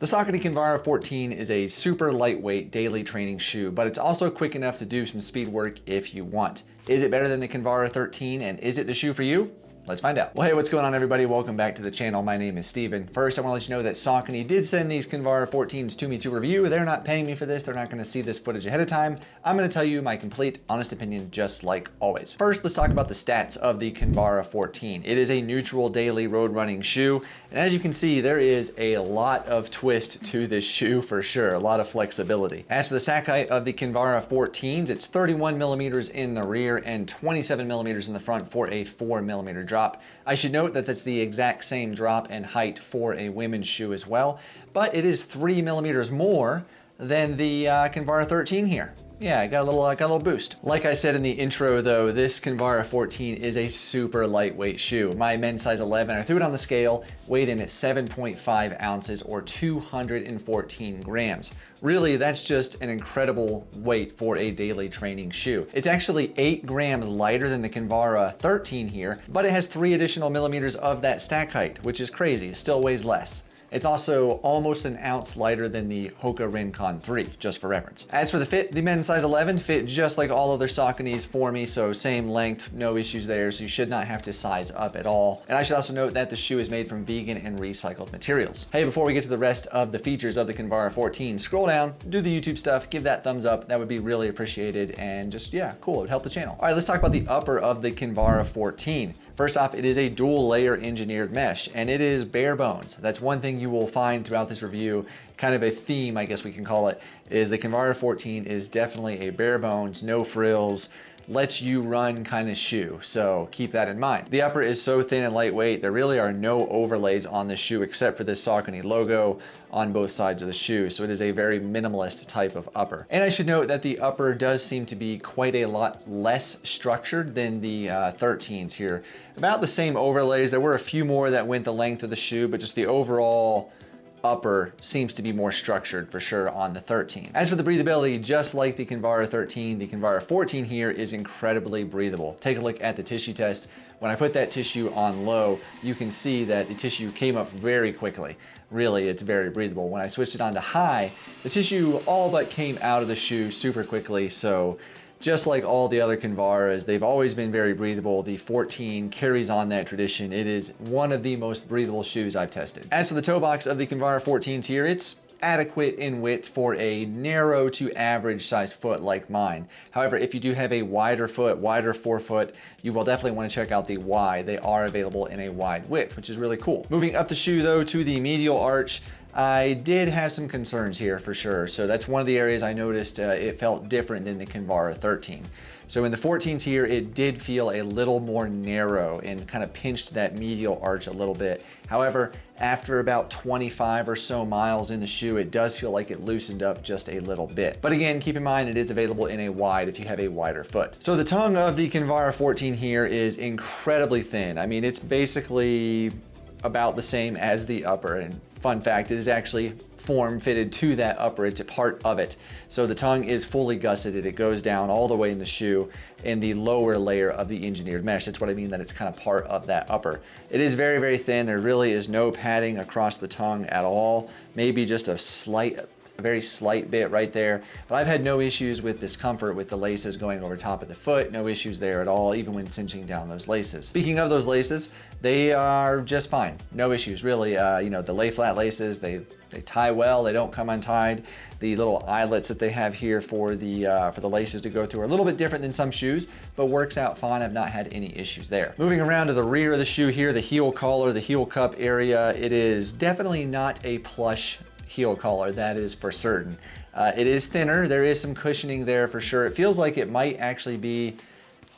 The Saucony Kinvara 14 is a super lightweight daily training shoe, but it's also quick enough to do some speed work if you want. Is it better than the Kinvara 13, and is it the shoe for you? Let's find out. Well, hey, what's going on, everybody? Welcome back to the channel. My name is Steven. First, I want to let you know that Saucony did send these Kinvara 14s to me to review. They're not paying me for this. They're not going to see this footage ahead of time. I'm going to tell you my complete, honest opinion, just like always. First, let's talk about the stats of the Kinvara 14. It is a neutral daily road running shoe, and as you can see, there is a lot of twist to this shoe for sure, a lot of flexibility. As for the stack height of the Kinvara 14s, it's 31 millimeters in the rear and 27 millimeters in the front for a 4 millimeter drop. I should note that that's the exact same drop and height for a women's shoe as well, but it is 3 millimeters more than the Kinvara 13 here. Yeah, I got a little boost. Like I said in the intro though, this Kinvara 14 is a super lightweight shoe. My men's size 11, I threw it on the scale, weighed in at 7.5 ounces or 214 grams. Really, that's just an incredible weight for a daily training shoe. It's actually 8 grams lighter than the Kinvara 13 here, but it has 3 additional millimeters of that stack height, which is crazy. It still weighs less. It's also almost an ounce lighter than the Hoka Rincon 3, just for reference. As for the fit, the men's size 11 fit just like all other Sauconys for me, so same length, no issues there, so you should not have to size up at all. And I should also note that the shoe is made from vegan and recycled materials. Hey, before we get to the rest of the features of the Kinvara 14, scroll down, do the YouTube stuff, give that thumbs up, that would be really appreciated, and just, yeah, cool, it would help the channel. All right, let's talk about the upper of the Kinvara 14. First off, it is a dual layer engineered mesh, and it is bare bones. That's one thing you will find throughout this review, kind of a theme, I guess we can call it, is the Kinvara 14 is definitely a bare bones, no frills, lets you run kind of shoe, so keep that in mind. The upper is so thin and lightweight, there really are no overlays on the shoe except for this Saucony logo on both sides of the shoe, so it is a very minimalist type of upper. And I should note that the upper does seem to be quite a lot less structured than the 13s here. About the same overlays, there were a few more that went the length of the shoe, but just the overall upper seems to be more structured for sure on the 13. As for the breathability, just like the Kinvara 13, the Kinvara 14 here is incredibly breathable. Take a look at the tissue test. When I put that tissue on low, you can see that the tissue came up very quickly. Really, it's very breathable. When I switched it on to high, the tissue all but came out of the shoe super quickly, so just like all the other Kinvaras, they've always been very breathable. The 14 carries on that tradition. It is one of the most breathable shoes I've tested. As for the toe box of the Kinvara 14s here, it's adequate in width for a narrow to average size foot like mine. However, if you do have a wider foot, wider forefoot, you will definitely want to check out the Y. They are available in a wide width, which is really cool. Moving up the shoe though to the medial arch, I did have some concerns here for sure. So that's one of the areas I noticed it felt different than the Kinvara 13. So in the 14s here, it did feel a little more narrow and kind of pinched that medial arch a little bit. However, after about 25 or so miles in the shoe, it does feel like it loosened up just a little bit. But again, keep in mind, it is available in a wide if you have a wider foot. So the tongue of the Kinvara 14 here is incredibly thin. I mean, it's basically about the same as the upper, and fun fact, it is actually form fitted to that upper. It's a part of it. So the tongue is fully gusseted. It goes down all the way in the shoe in the lower layer of the engineered mesh. That's what I mean, that it's kind of part of that upper. It is very, very thin. There really is no padding across the tongue at all. Maybe just a very slight bit right there, but I've had no issues with discomfort with the laces going over top of the foot, no issues there at all, even when cinching down those laces. Speaking of those laces, they are just fine, no issues really. You know, the lay flat laces, they tie well, they don't come untied. The little eyelets that they have here for the laces to go through are a little bit different than some shoes, but works out fine. I've not had any issues there. Moving around to the rear of the shoe here, the heel collar, the heel cup area, it is definitely not a plush heel collar, that is for certain. It is thinner, there is some cushioning there for sure. It feels like it might actually be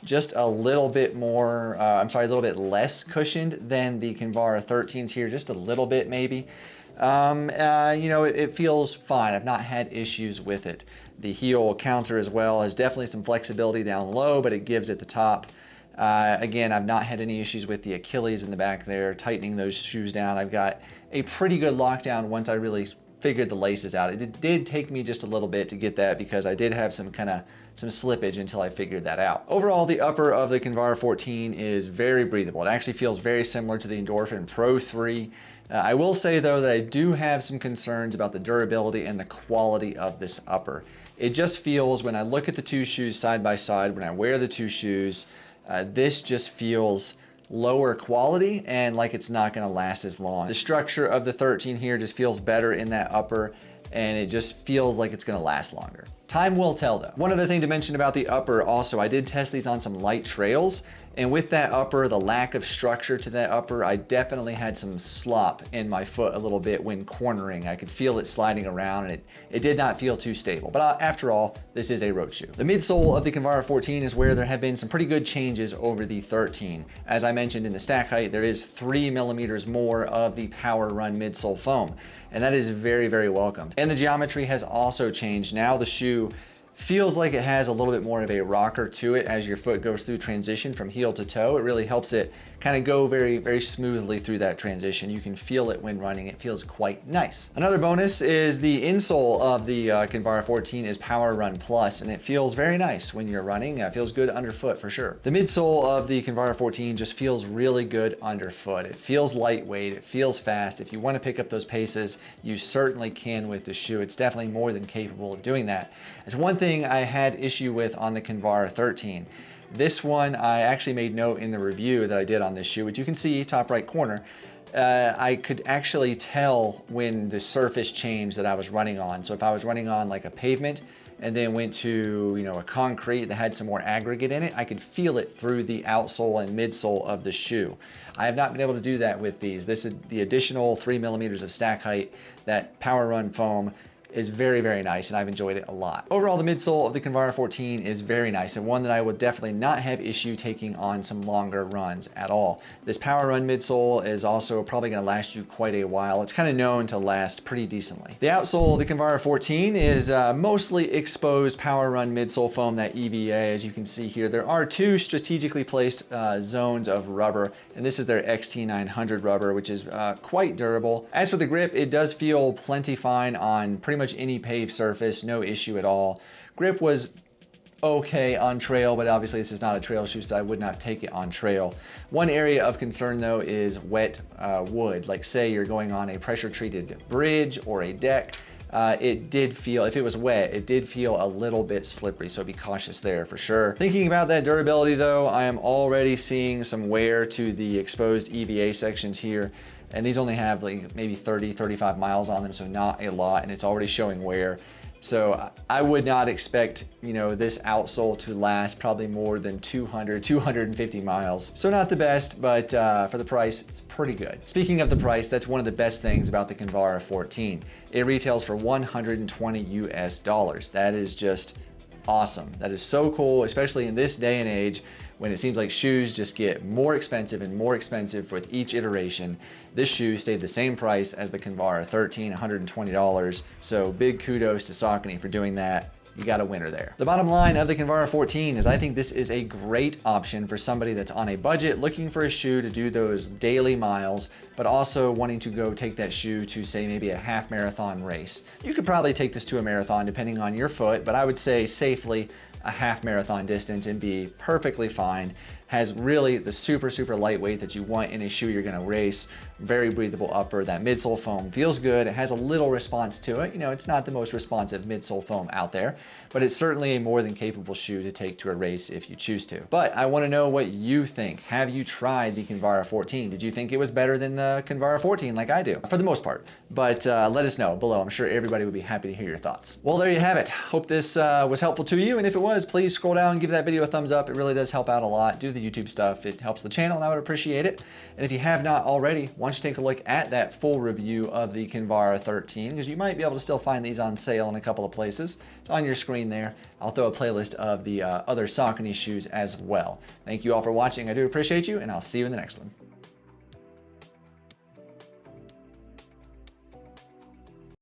just a little bit more, a little bit less cushioned than the Kinvara 13s here, just a little bit maybe. You know, it feels fine. I've not had issues with it. The heel counter as well has definitely some flexibility down low, but it gives at the top. Again, I've not had any issues with the Achilles in the back there, tightening those shoes down. I've got a pretty good lockdown once I really figured the laces out. It did take me just a little bit to get that because I did have some slippage until I figured that out. Overall, the upper of the Kinvara 14 is very breathable. It actually feels very similar to the Endorphin Pro 3. I will say though that I do have some concerns about the durability and the quality of this upper. It just feels, when I look at the two shoes side by side, when I wear the two shoes, this just feels lower quality and like it's not going to last as long. The structure of the 13 here just feels better in that upper, and it just feels like it's going to last longer. Time will tell though. One other thing to mention about the upper also, I did test these on some light trails, and with that upper, the lack of structure to that upper, I definitely had some slop in my foot a little bit when cornering. I could feel it sliding around, and it did not feel too stable. But after all, this is a road shoe. The midsole of the Kinvara 14 is where there have been some pretty good changes over the 13. As I mentioned in the stack height, there is 3 millimeters more of the Power Run midsole foam, and that is very, very welcomed. And the geometry has also changed. Now the shoe feels like it has a little bit more of a rocker to it as your foot goes through transition from heel to toe. It really helps it kind of go very, very smoothly through that transition. You can feel it when running. It feels quite nice. Another bonus is the insole of the Kinvara 14 is Power Run Plus, and it feels very nice when you're running. It feels good underfoot for sure. The midsole of the Kinvara 14 just feels really good underfoot. It feels lightweight. It feels fast. If you want to pick up those paces, you certainly can with the shoe. It's definitely more than capable of doing that. It's one thing I had issue with on the Kinvara 13. This one, I actually made note in the review that I did on this shoe, which you can see top right corner. I could actually tell when the surface changed that I was running on. So if I was running on like a pavement and then went to, you know, a concrete that had some more aggregate in it, I could feel it through the outsole and midsole of the shoe. I have not been able to do that with these. This is the additional 3 millimeters of stack height. That Power Run foam is very, very nice, and I've enjoyed it a lot. Overall, the midsole of the Kinvara 14 is very nice, and one that I would definitely not have issue taking on some longer runs at all. This Power Run midsole is also probably gonna last you quite a while. It's kind of known to last pretty decently. The outsole of the Kinvara 14 is mostly exposed Power Run midsole foam, that EVA, as you can see here. There are two strategically placed zones of rubber, and this is their XT900 rubber, which is quite durable. As for the grip, it does feel plenty fine on pretty much any paved surface, no issue at all. Grip was okay on trail, but obviously this is not a trail shoe, so I would not take it on trail. One area of concern though is wet wood. Like say you're going on a pressure treated bridge or a deck, it did feel, if it was wet, it did feel a little bit slippery, so be cautious there for sure. Thinking about that durability though, I am already seeing some wear to the exposed EVA sections here. And these only have like maybe 30, 35 miles on them, so not a lot, and it's already showing wear. So I would not expect, you know, this outsole to last probably more than 200, 250 miles. So not the best, but for the price, it's pretty good. Speaking of the price, that's one of the best things about the Kinvara 14. It retails for 120 US dollars. That is just awesome. That is so cool, especially in this day and age when it seems like shoes just get more expensive and more expensive with each iteration. This shoe stayed the same price as the Kinvara 13, $120. So big kudos to Saucony for doing that. You got a winner there. The bottom line of the Kinvara 14 is I think this is a great option for somebody that's on a budget looking for a shoe to do those daily miles, but also wanting to go take that shoe to say maybe a half marathon race. You could probably take this to a marathon depending on your foot, but I would say safely a half marathon distance and be perfectly fine. Has really the super, super lightweight that you want in a shoe you're gonna race. Very breathable upper. That midsole foam feels good. It has a little response to it. You know, it's not the most responsive midsole foam out there, but it's certainly a more than capable shoe to take to a race if you choose to. But I wanna know what you think. Have you tried the Kinvara 14? Did you think it was better than the Kinvara 14 like I do? For the most part. But let us know below. I'm sure everybody would be happy to hear your thoughts. Well, there you have it. Hope this was helpful to you, and if it was, please scroll down and give that video a thumbs up. It really does help out a lot. Do the YouTube stuff. It helps the channel, and I would appreciate it. And if you have not already, why don't you take a look at that full review of the Kinvara 13, because you might be able to still find these on sale in a couple of places. It's on your screen there. I'll throw a playlist of the other Saucony shoes as well. Thank you all for watching. I do appreciate you, and I'll see you in the next one.